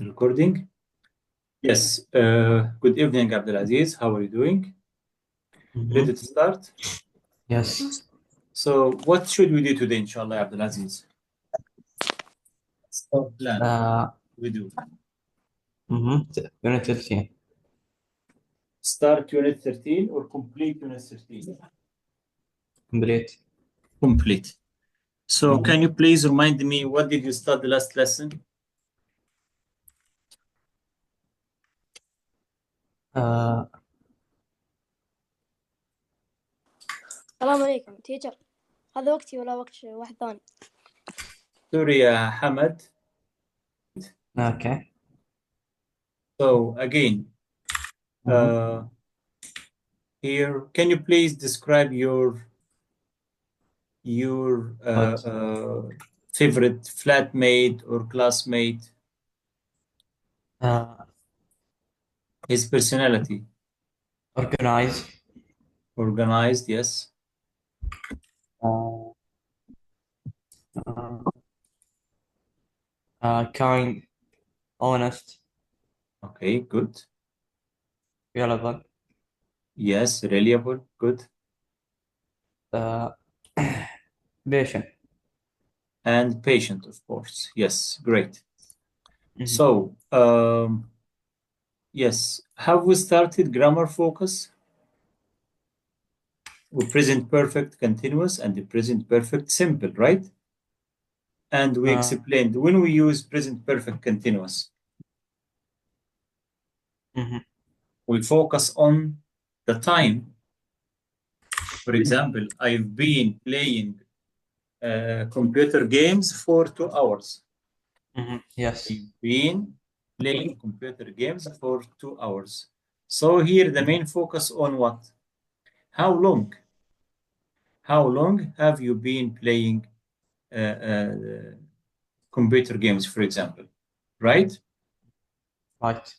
Recording. Yes. Good evening, Abdulaziz. How are you doing? Ready to start? Yes. So, what should we do today, inshallah, Abdulaziz? Plan. We do. Unit 13. Start Unit 13 or complete Unit 13? Complete. Complete. So, can you please remind me what did you study last lesson? السلام عليكم تيجر. هذا وقتي ولا وقت واحد ثاني؟ Sorry, Hamad. Okay. So, again, here, can you please describe your favorite flatmate or classmate? His personality. Organized. Organized, yes. Kind. Honest. Okay, good. Relevant. Yes, reliable, good. Patient. And patient, of course. Yes, great. So, yes, have we started grammar focus? With present perfect continuous and the present perfect simple, right? And we explained when we use present perfect continuous, we focus on the time. For example, I've been playing computer games for 2 hours. Yes. I've been playing computer games for 2 hours. So here the main focus on what? How long? How long have you been playing computer games, for example? Right? Right.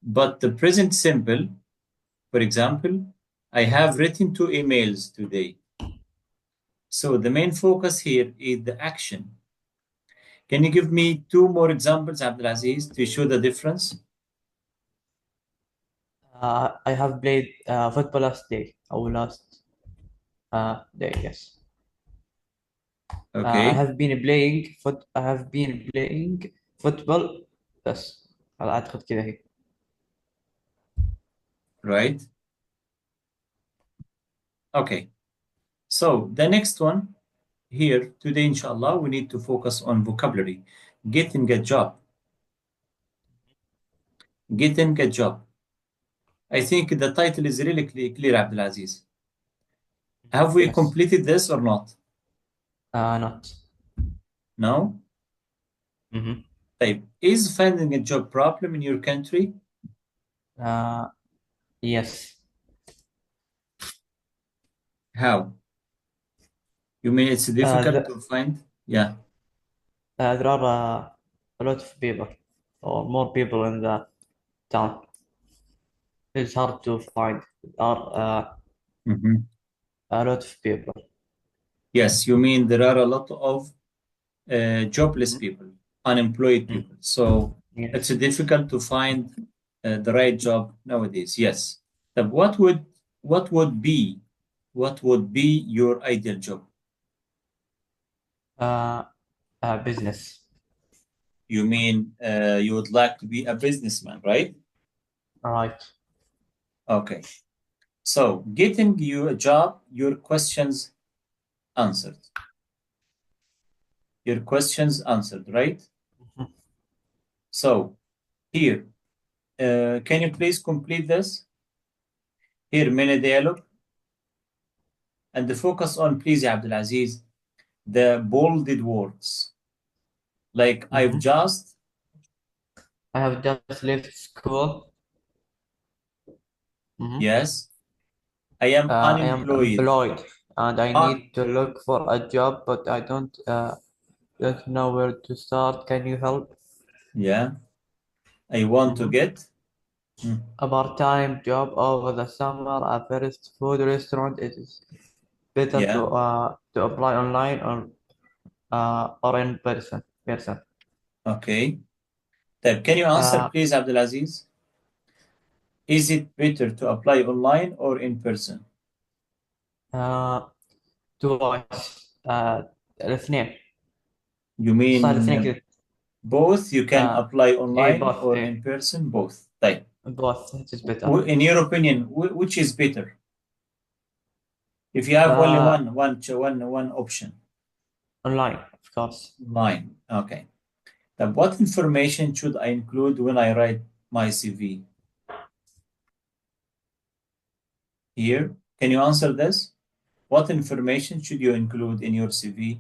But the present simple, for example, I have written 2 emails today. So the main focus here is the action. Can you give me 2 more examples, Abdulaziz, to show the difference? I have played football last day. Last day, yes. Okay. I have been playing football بس أعتقد كذا هي. Right. Okay. So the next one here today, inshallah, we need to focus on vocabulary. Getting a job. Getting a job. I think the title is really clear, Abdulaziz. Have we completed this or not? Not. No? Type. Is finding a job problem in your country? Yes. How? You mean it's difficult to find? Yeah. There are a lot of people, or more people in the town. It's hard to find. There are a lot of people. Yes, you mean there are a lot of jobless people, unemployed people. So it's difficult to find the right job nowadays. Yes. But what would be your ideal job? Business. You mean you would like to be a businessman, right? Right. Okay. So getting you a job, your questions answered. Your questions answered, right? So here, can you please complete this? Here, mini dialogue. And the focus on, please, Abdulaziz, the bolded words. Like I have just left school. Yes. I am I am unemployed. employed and I need to look for a job, but I don't know where to start. Can you help? Yeah. I want to get A part-time job over the summer, a fast food restaurant. It is better to apply online or in person. Okay. Can you answer, please, Abdulaziz? Is it better to apply online or in person? twice الاثنين. You صار الاثنين mean كذا. both? You can apply online both, or in person? Both. طيب. both, it is better. In your opinion, which is better? If you have only one option. Online, of course. Online. Okay. Then what information should I include when I write my CV? Here, can you answer this? What information should you include in your CV?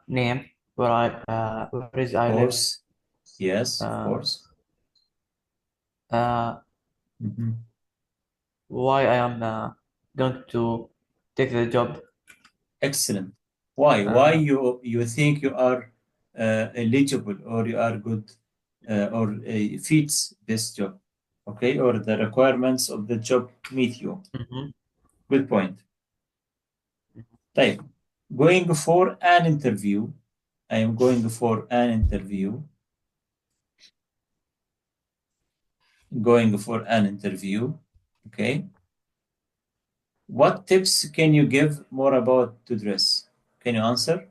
Name, where is I Of live. course. Yes, of course. Why I am going to take the job. Excellent. Why? Why you think you are eligible or you are good or fits this job? Okay, or the requirements of the job meet you. Good point. Right. Going for an interview. I am going for an interview. Going for an interview. Okay. What tips can you give more about to dress? Can you answer?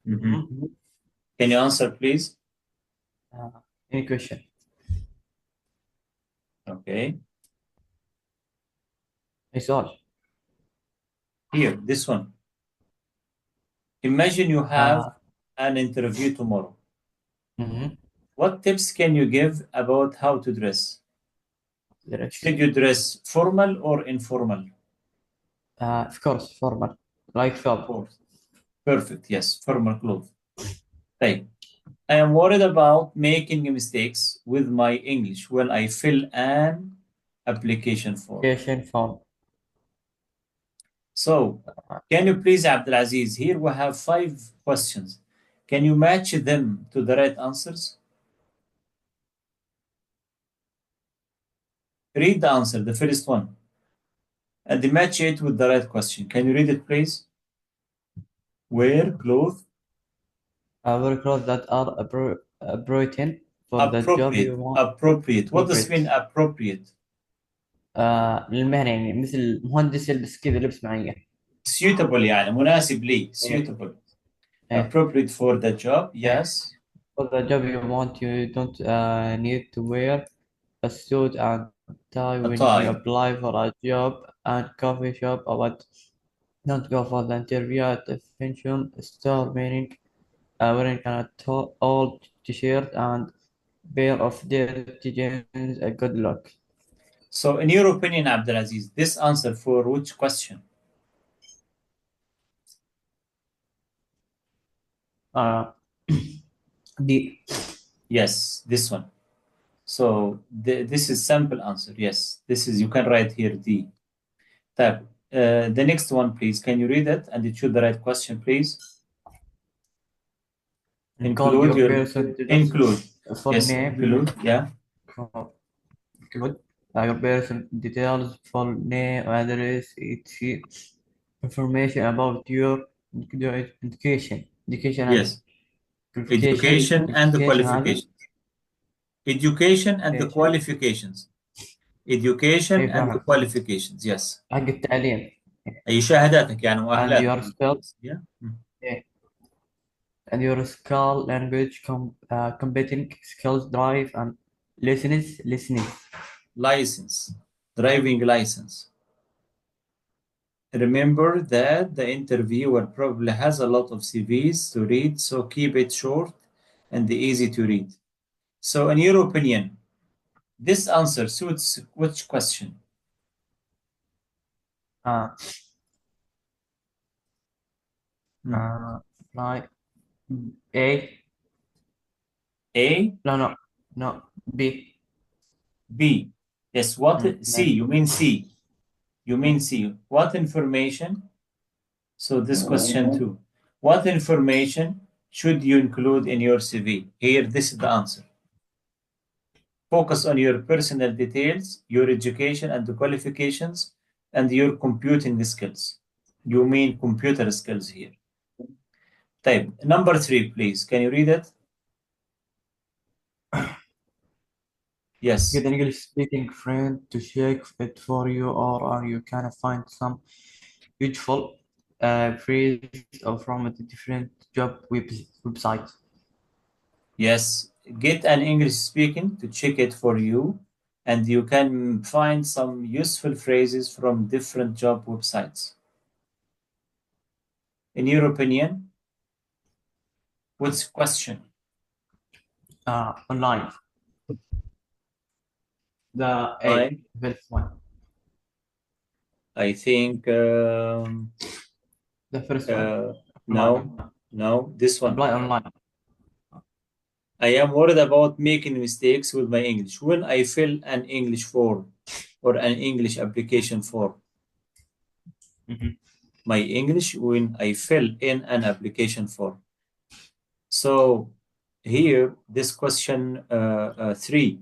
Can you answer, please? Any question? Okay. It's all. Here, this one. Imagine you have an interview tomorrow. What tips can you give about how to dress? Should you dress formal or informal? Of course, formal. Like job. Perfect. Yes, formal clothes. Right. I am worried about making mistakes with my English when I fill an application form. So, can you please, Abdulaziz, here we have 5 questions. Can you match them to the right answers? Read the answer, the first one, and match it with the right question. Can you read it, please? Wear clothes. Wear clothes that are appropriate for the job you want. Appropriate. What does mean appropriate? للمهنة يعني مثل مهندس يلبس كذا لبس معين. Suitable يعني مناسب لي. Suitable. Appropriate for the job. Yes. For the job you want, you don't need to wear a suit and tie when you apply for a job and coffee shop, but don't go for the interview at a fashion store wearing an old t-shirt and pair of dirty jeans. A good luck. So, in your opinion, Abdulaziz, this answer for which question? D. Yes, this one. So this is sample answer. Yes, this is, you can write here D. Tab. The next one, please. Can you read it and choose the right question, please? Include your person include. For yes, name. include. Yeah. Include your person details, full name, address, etc. Information about your education. Yes. Education and the qualifications. Education and the qualifications. Education and the qualifications. Yes. حق التعليم. أي شهاداتك يعني and your مؤهلاتك. skills. And your skill, language, competing skills, drive, and listening. License. Driving license. Remember that the interviewer probably has a lot of CVs to read, so keep it short and easy to read. So, in your opinion, this answer suits which question? Like A. A? No. B. B. Yes, what? C. You mean C. You mean C. What information? So, this question too. What information should you include in your CV? Here, this is the answer. Focus on your personal details, your education and the qualifications, and your computing skills. You mean computer skills here. طيب, number 3, please. Can you read it? Yes. Get an English speaking friend to check it for you, or you can find some useful phrase from a different job website. Yes. Get an English speaking to check it for you, and you can find some useful phrases from different job websites. In your opinion, what's the question? Online. The Online? first one. I think The first one. no, this one. Apply online. I am worried about making mistakes with my English when I fill an English form or an English application form. My English when I fill in an application form. So here, this question 3.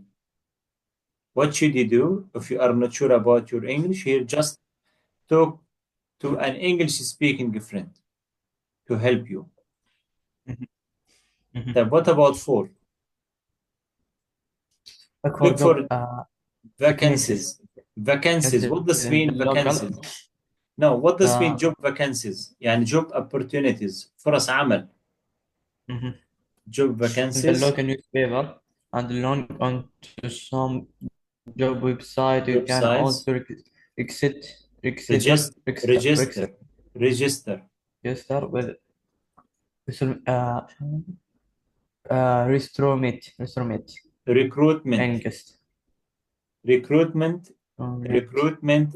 What should you do if you are not sure about your English? Here, just talk to an English-speaking friend to help you. Then what about 4? Look for vacancies. Vacancies. What does mean vacancies? No, what does mean job vacancies? يعني job opportunities. فرص عمل. Job vacancies. In the local newspaper and log on to some job website. You can also register with recruitment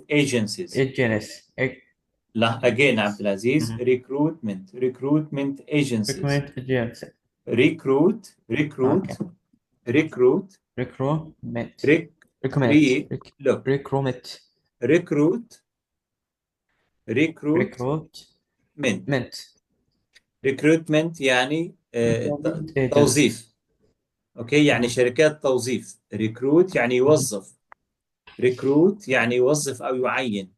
agencies. لا, again, عبد العزيز. recruitment agencies. Recruit. Recruitment. recruitment يعني توظيف. اوكي, يعني شركات توظيف. recruit يعني يوظف. recruit يعني يوظف او يعين.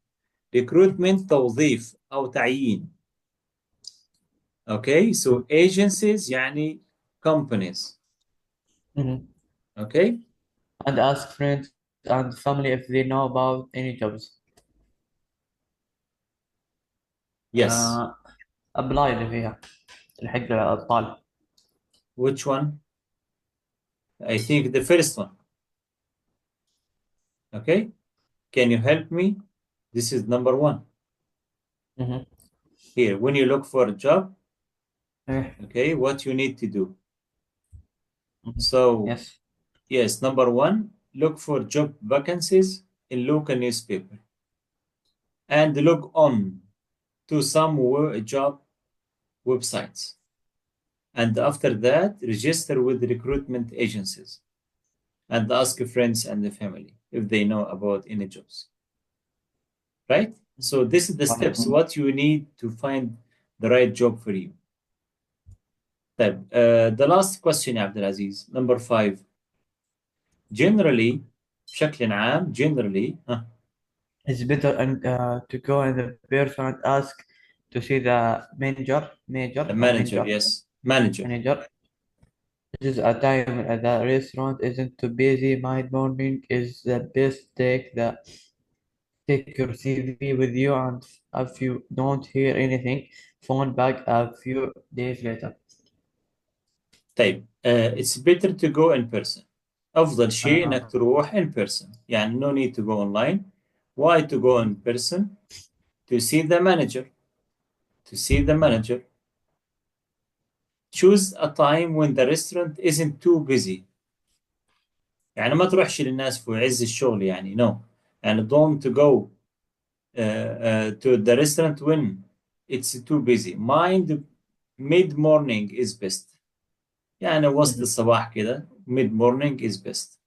recruitment توظيف او تعيين. اوكي, so agencies يعني companies. Okay. And ask friends and family if they know about any jobs. Yes. apply اللي فيها الحق الطالب. Which one? I think the first one. Okay. Can you help me? This is number 1. Here, when you look for a job, okay, what you need to do. So, yes, number 1, look for job vacancies in local newspaper and log on to some job websites. And after that, register with recruitment agencies and ask friends and the family if they know about any jobs. Right? So this is the steps, what you need to find the right job for you. The last question, Abdulaziz, number 5. Generally, بشكل عام, generally, it's better and to go in the person and ask to see the manager. Yes, manager. This is a time at the restaurant isn't too busy. Mid-morning is the best. Take your CV with you, and if you don't hear anything, phone back a few days later. طيب, it's better to go in person. أفضل شيء إنك تروح in person. يعني no need to go online. Why to go in person? To see the manager. Choose a time when the restaurant isn't too busy. يعني ما تروحش للناس في عز الشغل يعني, no. And don't go to the restaurant when it's too busy. Mid-morning is best. يعني وسط الصباح كده, mid-morning is best.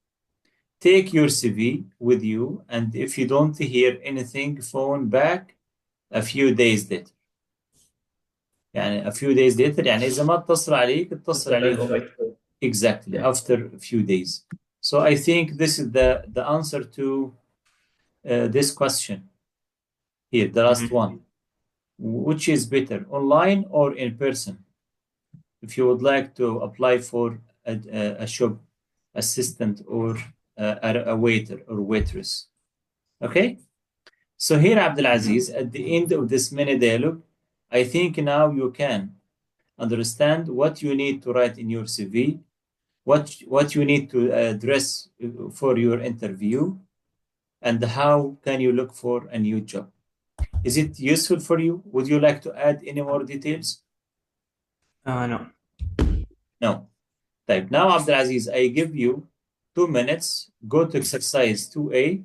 Take your CV with you, and if you don't hear anything, phone back a few days later. يعني a few days later يعني إذا ما اتصل عليك, اتصل عليك exactly after a few days. So I think this is the answer to this question. Here, the last one. Which is better, online or in person? If you would like to apply for a shop assistant or a waiter or waitress. Okay? So here, Abdulaziz, at the end of this mini dialogue, I think now you can understand what you need to write in your CV, what you need to address for your interview, and how can you look for a new job. Is it useful for you? Would you like to add any more details? No. No. Type. Now, Abdulaziz, I give you 2 minutes. Go to exercise 2A.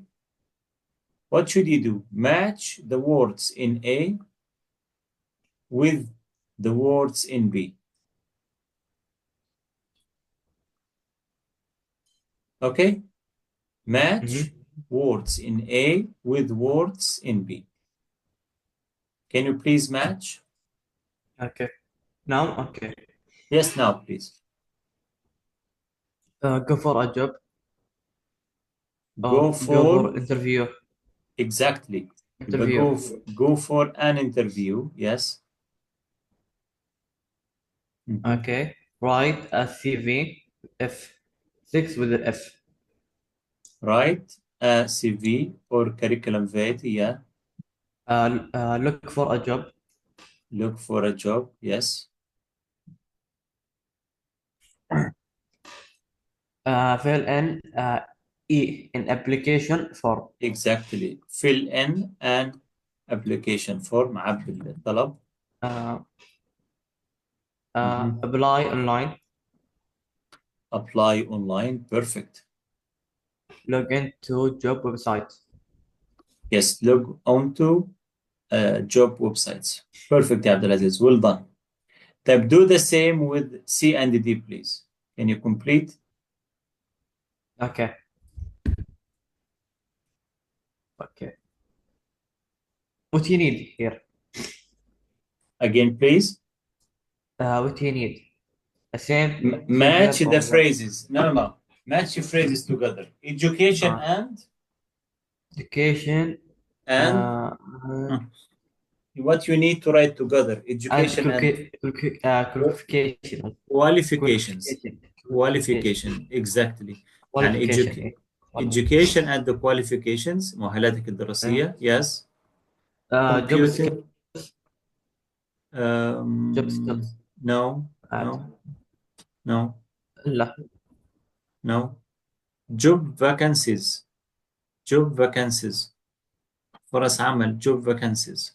What should you do? Match the words in A with the words in B. Okay? Match words in A with words in B. Can you please match? Okay. Now, okay. Yes, now, please. Go for a job. Go Go for for interview. exactly. Interview. Go for an interview. Yes. Okay. Write a CV. F6 with the F. Write a CV or curriculum vitae. Yeah. Look for a job. Look for a job. Yes. Fill in E in application form. Exactly. Fill in an application form. عبّي الطلب. Apply online. Apply online. Perfect. Log into job website. Yes. Log onto job websites. Perfect, Abdulaziz. Well done. طيب, do the same with C and D, please. Can you complete? Okay. Okay. What you need here? Again, please. What you need? The same Match verb the or phrases. No. Match the phrases together. Education and education what you need to write together. and Education and qualification. qualifications. Qualification. Exactly. And Qualification. إيه. education and the qualifications مؤهلاتك الدراسية. Yes. Job skills. Computing. Job skills. No. لا. No. Job vacancies. فرص عمل. Job vacancies.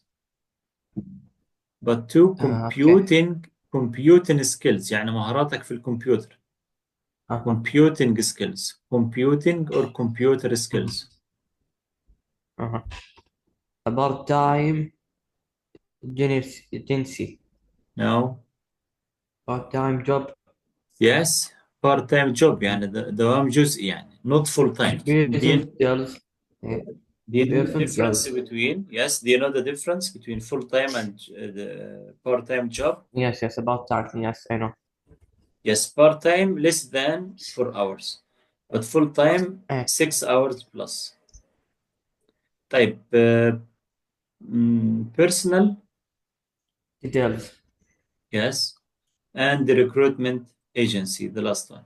But to computing skills يعني مهاراتك في الكمبيوتر. Computing skills. Computing or computer skills. A part-time agency. No. Part-time job. Yes. Part-time job يعني دوام جزئي يعني. Not full-time. Do you know the difference between? Yes. Do you know the difference between full-time and the part-time job? Yes, about time. Yes, I know. Yes, part-time less than 4 hours, but full-time 6 hours plus. طيب, personal. Details. Yes. And the recruitment agency, the last one.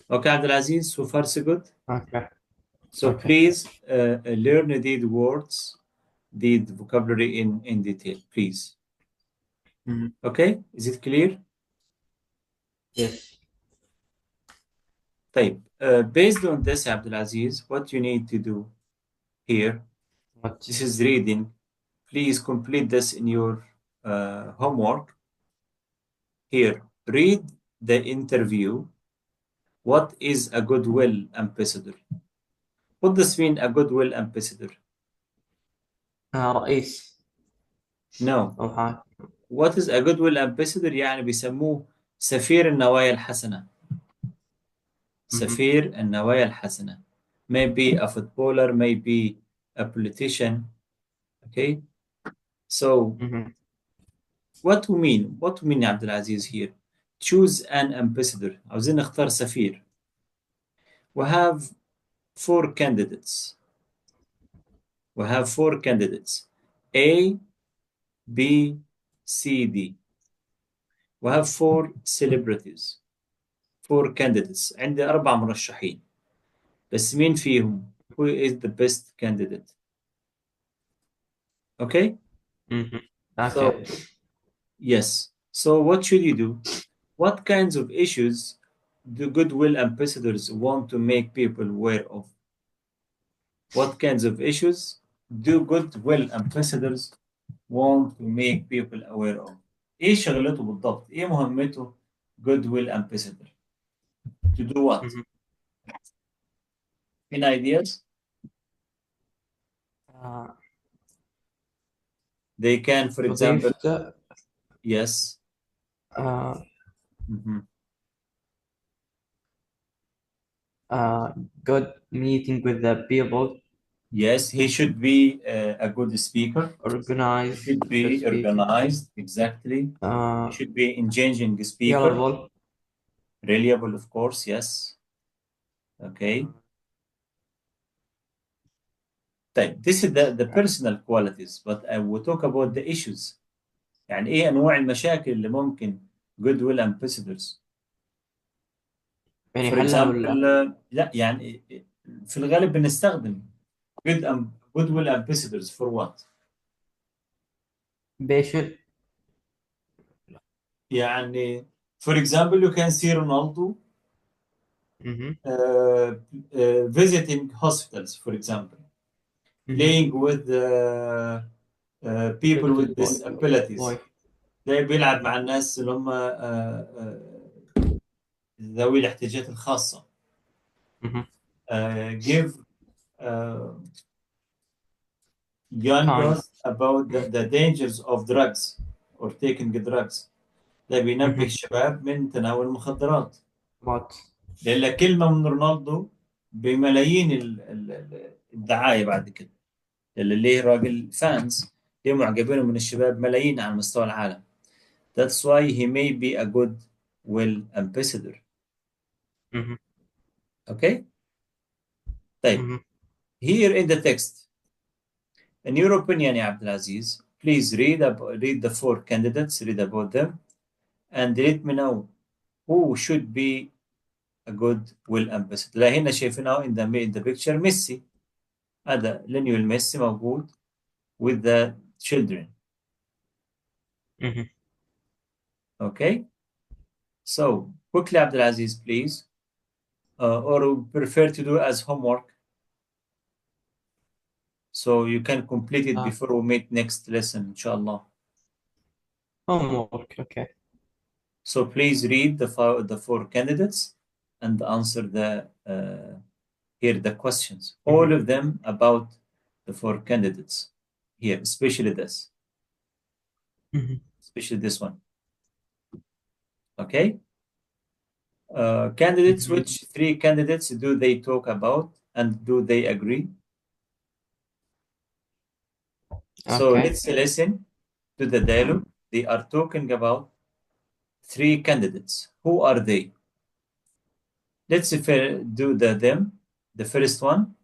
Okay, Abdulaziz, so far so good? Okay. So please learn these words, the vocabulary in detail, please. Okay, is it clear? Yes. طيب, based on this, Abdulaziz, what you need to do here, this is reading. Please complete this in your homework. Here, read the interview. What is a goodwill ambassador? What does mean a goodwill ambassador? رئيس. No. أو حاجة. What is a goodwill ambassador? يعني بيسموه سفير النوايا الحسنة. سفير النوايا الحسنة. Maybe a footballer, maybe a politician. Okay. So, what do you mean? What do you mean, Abdulaziz here? Choose an ambassador. عاوزين نختار سفير. We have 4 candidates. A, B, C, D. We have 4 celebrities, 4 candidates. عندي 4 مرشحين. بس مين فيهم? Who is the best candidate? Okay? So, Okay. yes. So what should you do? What kinds of issues do goodwill ambassadors want to make people aware of? What kinds of issues do goodwill ambassadors want to make people aware of? ايه شغلته بالضبط؟ ايه مهمته goodwill ambassador? To do what? Any ideas? They can, for example, وظيفته yes. Mhm. good meeting with the people, Yes, he should be a good speaker. He organized, should good be speaker, organized, exactly. He should be engaging speaker. reliable, Reliable, of course, yes. Okay. طيب, this is the personal qualities, but I will talk about the issues. يعني ايه انواع المشاكل اللي ممكن goodwill ambassadors. يعني For حلها example, ولا لا يعني في الغالب بنستخدم goodwill ambassadors for what? patient. يعني for example, you can see Ronaldo visiting hospitals, for example, playing with people with disabilities. ده بيلعب مع الناس اللي هم ذوي الاحتياجات الخاصة. Give young girls about the dangers of drugs or taking drugs. ده بينبه الشباب من تناول المخدرات. لأن كلمة من رونالدو بملايين الدعاية بعد كده. اللي ليه راجل فانز ليه معجبينه من الشباب ملايين على مستوى العالم. That's why he may be a good ambassador. Okay? طيب. Here in the text, in your opinion, يا عبد العزيز, please read the 4 candidates, read about them, and let me know who should be a good ambassador. لا هنا شايفينه in the picture ميسي. هذا ليونيل ميسي موجود with the children. Okay? So, quickly, Abdulaziz, please. Or prefer to do as homework. So you can complete it before we meet next lesson, inshallah. Homework, okay. So please read the 4 candidates and answer here the questions. All of them about the 4 candidates here, especially this. Especially this one. Okay? Candidates, which 3 candidates do they talk about and do they agree? So let's listen to the dialogue. They are talking about 3 candidates. Who are they? Let's do them. The first one.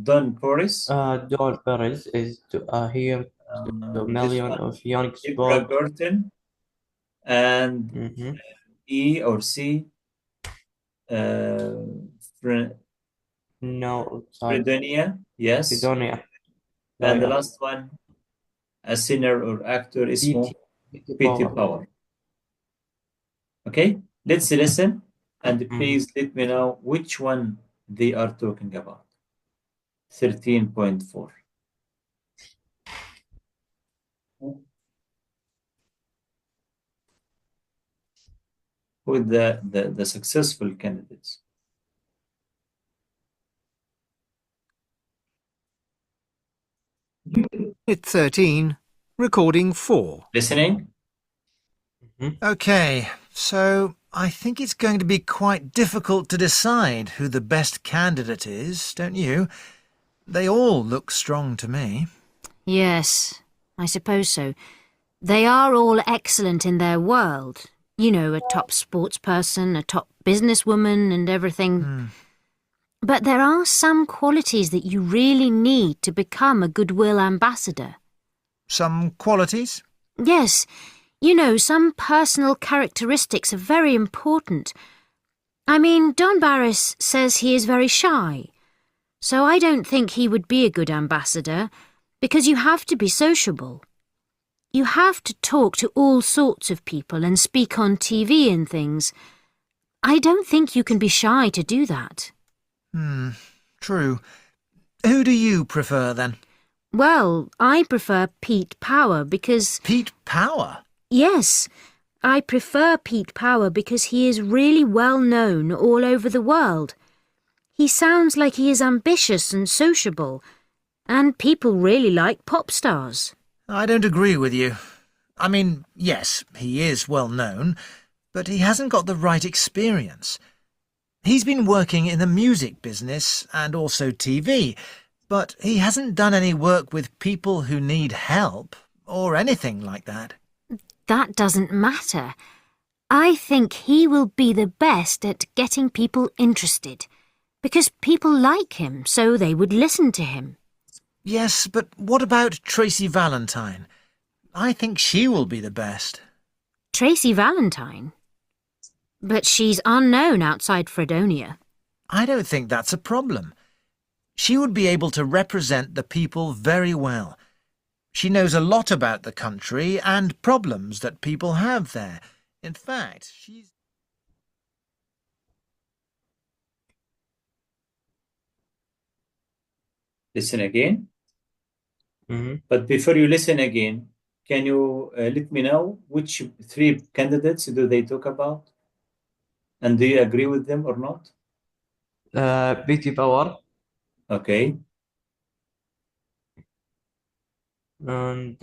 Don Boris. Don Perez is here to million of young Ibra sport. Gorton and E or C. Fredonia. Yes. Fredonia. And the last one, a singer or actor, اسمه P.T. Power. Okay, let's listen and please let me know which one they are talking about. 13.4. With the successful candidates. Hit 13, recording 4. Listening? Okay, so I think it's going to be quite difficult to decide who the best candidate is, don't you? They all look strong to me. Yes, I suppose so. They are all excellent in their world. You know, a top sports person, a top businesswoman and everything. But there are some qualities that you really need to become a goodwill ambassador. Some qualities? Yes, you know, some personal characteristics are very important. I mean, Don Barris says he is very shy, so I don't think he would be a good ambassador, because you have to be sociable. You have to talk to all sorts of people and speak on TV and things. I don't think you can be shy to do that. True. Who do you prefer, then? Well, I prefer Pete Power because... Pete Power? Yes, I prefer Pete Power because he is really well known all over the world. He sounds like he is ambitious and sociable, and people really like pop stars. I don't agree with you. I mean, yes, he is well known, but he hasn't got the right experience. He's been working in the music business and also TV, but he hasn't done any work with people who need help or anything like that. That doesn't matter. I think he will be the best at getting people interested, because people like him, so they would listen to him. Yes, but what about Tracy Valentine? I think she will be the best. Tracy Valentine? But she's unknown outside Fredonia. I don't think that's a problem. She would be able to represent the people very well. She knows a lot about the country and problems that people have there. In fact, she's... Listen again. Mm-hmm. But before you listen again, can you let me know which three candidates do they talk about? And do you agree with them or not? Pete Power Okay. and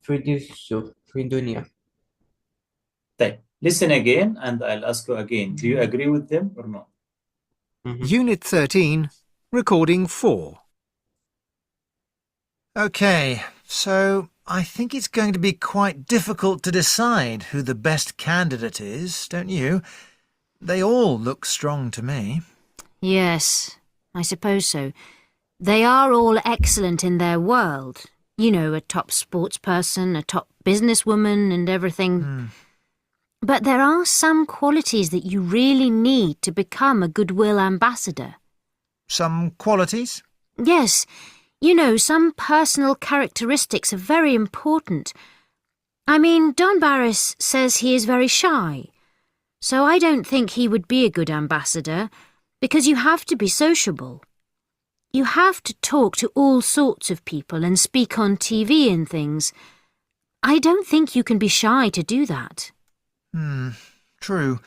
Fredonia. طيب. Listen again and I'll ask you again. Do you agree with them or not? Mm-hmm. Unit 13, Recording 4. OK, so I think it's going to be quite difficult to decide who the best candidate is, don't you? They all look strong to me. Yes, I suppose so. They are all excellent in their world. You know, a top sports person, a top businesswoman and everything. But there are some qualities that you really need to become a goodwill ambassador. Some qualities? Yes, you know, some personal characteristics are very important. I mean, Don Barris says he is very shy, so I don't think he would be a good ambassador, because you have to be sociable. You have to talk to all sorts of people and speak on TV and things. I don't think you can be shy to do that. True.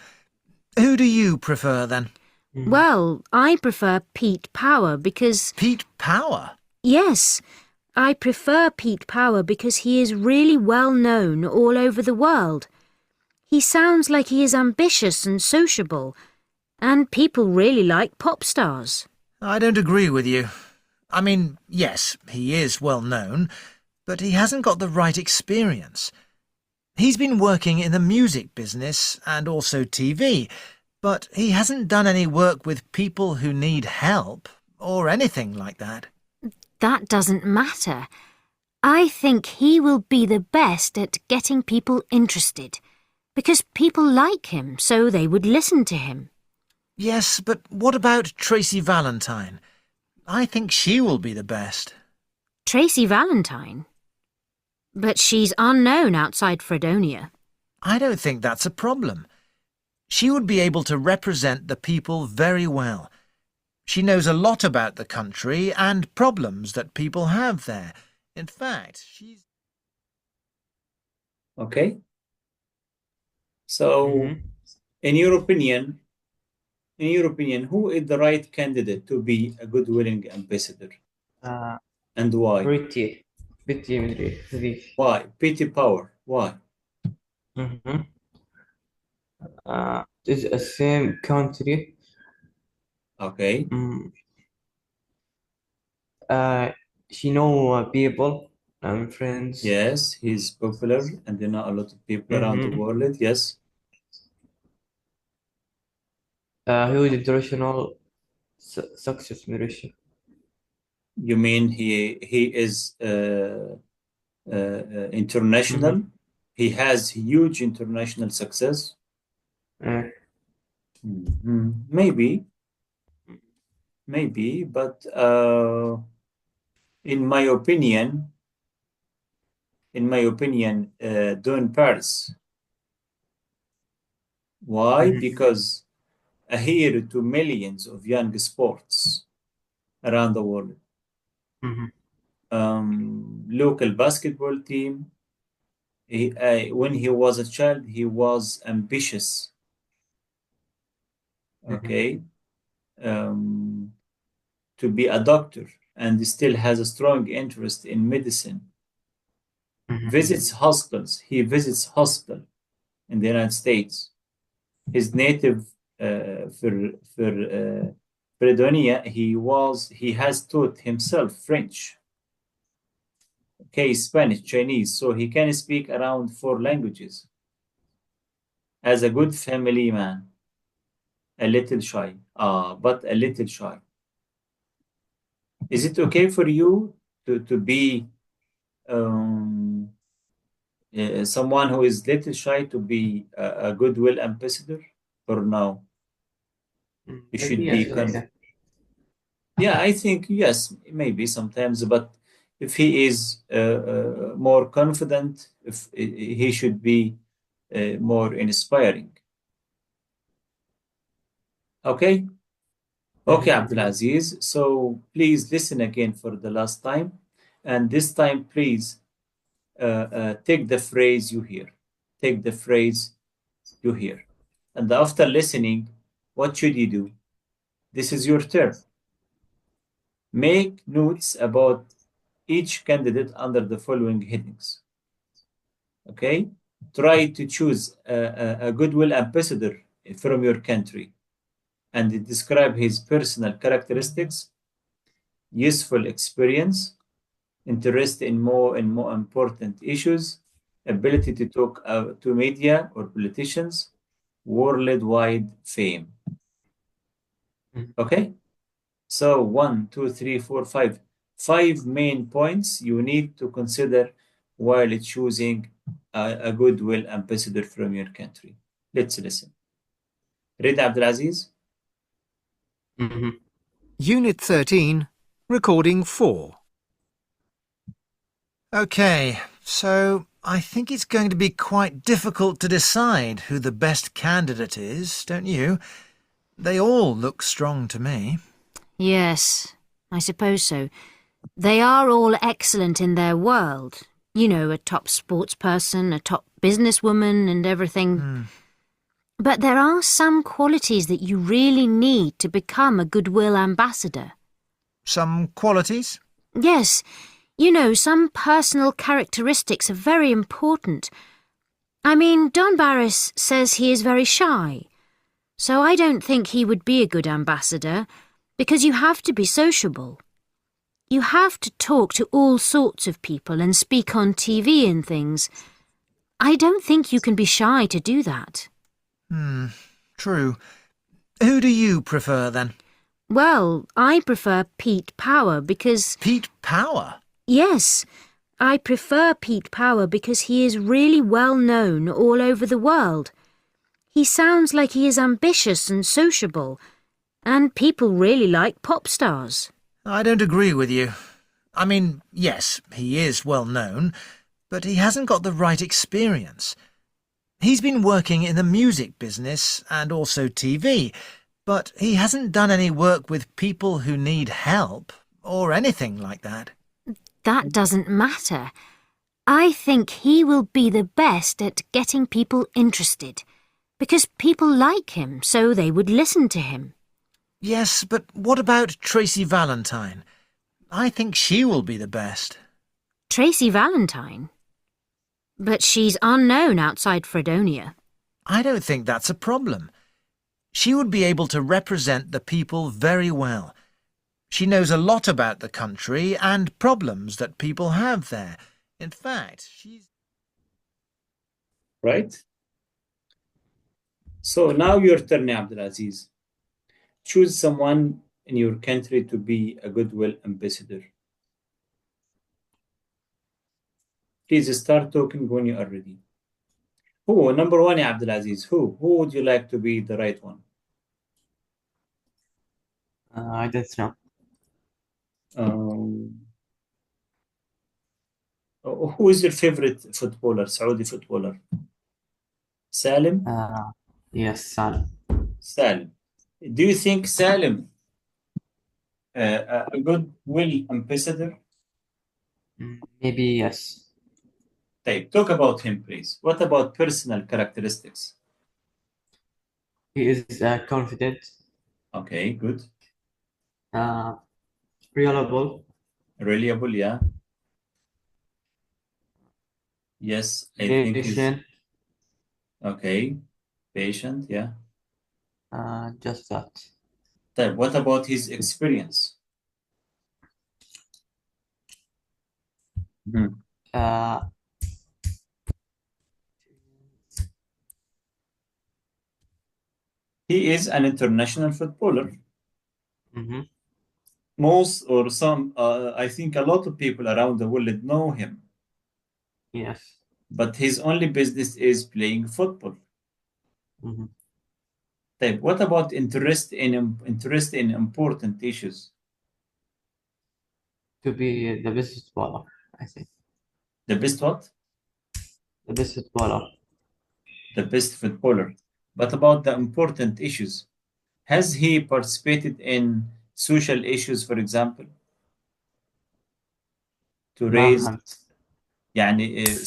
Who do you prefer, then? Well, I prefer Pete Power because... Pete Power? Yes, I prefer Pete Power because he is really well known all over the world. He sounds like he is ambitious and sociable, and people really like pop stars. I don't agree with you. I mean, yes, he is well known, but he hasn't got the right experience. He's been working in the music business and also TV, but he hasn't done any work with people who need help or anything like that. That doesn't matter. I think he will be the best at getting people interested, because people like him, so they would listen to him. Yes, but what about Tracy Valentine? I think she will be the best. Tracy Valentine? But she's unknown outside Fredonia. I don't think that's a problem. She would be able to represent the people very well. She knows a lot about the country and problems that people have there. In fact, she's... Okay. So, in your opinion, who is the right candidate to be a goodwill ambassador? And why? Pretty. Why? Pete Power. Why? It's the same country. Okay. She know people and friends. Yes, he's popular and you know a lot of people around the world. Yes. huge international success musician. You mean he is international? He has huge international success? Maybe, but in my opinion, Don Paris. Why? Because a hero to millions of young sports around the world. Local basketball team. When he was a child, he was ambitious. Okay, to be a doctor, and still has a strong interest in medicine. Visits hospitals. He visits hospital in the United States. His native Fredonia, he has taught himself French, okay, Spanish, Chinese, so he can speak around 4 languages. As a good family man, a little shy, but a little shy. Is it okay for you to be someone who is little shy to be a goodwill ambassador, or no? You should be yeah, I think yes, maybe sometimes, but if he is more confident, if he should be more inspiring. Okay, Abdulaziz. So please listen again for the last time, and this time, please take the phrase you hear. Take the phrase you hear, and after listening, what should you do? This is your turn. Make notes about each candidate under the following headings. Okay? Try to choose a goodwill ambassador from your country and describe his personal characteristics, useful experience, interest in more important issues, ability to talk to media or politicians, worldwide fame. Okay? So 1, 2, 3, 4, 5. 5 main points you need to consider while choosing a goodwill ambassador from your country. Let's listen. Read, Abdulaziz. Unit 13, Recording 4. Okay, so I think it's going to be quite difficult to decide who the best candidate is, don't you? They all look strong to me. Yes, I suppose so. They are all excellent in their world. You know, a top sports person, a top businesswoman and everything. But there are some qualities that you really need to become a goodwill ambassador. Some qualities? Yes. You know, some personal characteristics are very important. I mean, Don Barris says he is very shy. So I don't think he would be a good ambassador, because you have to be sociable. You have to talk to all sorts of people and speak on TV and things. I don't think you can be shy to do that. True. Who do you prefer, then? Well, I prefer Pete Power because... Pete Power? Yes, I prefer Pete Power because he is really well known all over the world. He sounds like he is ambitious and sociable, and people really like pop stars. I don't agree with you. I mean, yes, he is well known, but he hasn't got the right experience. He's been working in the music business and also TV, but he hasn't done any work with people who need help or anything like that. That doesn't matter. I think he will be the best at getting people interested, because people like him, so they would listen to him. Yes, but what about Tracy Valentine? I think she will be the best. Tracy Valentine? But she's unknown outside Fredonia. I don't think that's a problem. She would be able to represent the people very well. She knows a lot about the country and problems that people have there. In fact, she's... Right? So now your turn, Abdulaziz. choose someone in your country to be a goodwill ambassador. Please start talking when you are ready. Who? Number one, ya Abdulaziz. Who would you like to be the right one? I don't know. Who is your favorite footballer, Saudi footballer? Salim? Yes, Salim. Salim. Do you think Salim a goodwill ambassador? Maybe yes. Talk about him, please. What about personal characteristics? He is confident. Okay, good. Reliable. Reliable, yeah. Yes, I think he's Patient. okay. Patient, yeah. Just that. What about his experience? He is an international footballer. Most or some, I think a lot of people around the world know him. Yes. But his only business is playing football. What about interest in important issues? To be the best footballer, I think. The best what? The best footballer. The best footballer. But about the important issues, has he participated in social issues, for example? To raise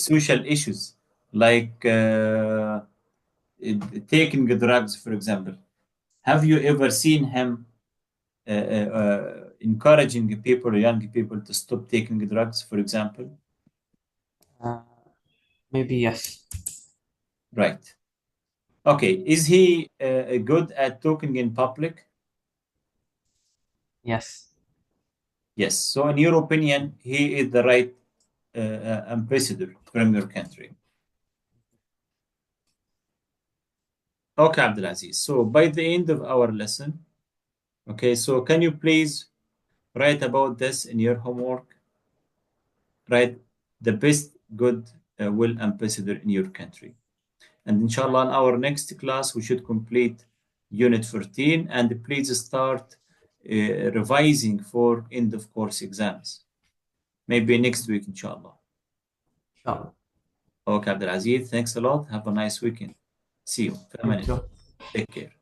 social issues like taking drugs, for example. Have you ever seen him encouraging people, young people, to stop taking drugs, for example? Maybe yes. Right. Okay. Is he good at talking in public? Yes. Yes. So, in your opinion, he is the right ambassador from your country. Okay, Abdulaziz. So, by the end of our lesson, okay, so can you please write about this in your homework? Write the best good will ambassador in your country. And inshallah, in our next class, we should complete Unit 14. And please start revising for end of course exams. Maybe next week, inshallah. Inshallah. Okay, Abdulaziz, thanks a lot. Have a nice weekend. See you. You too. Take care.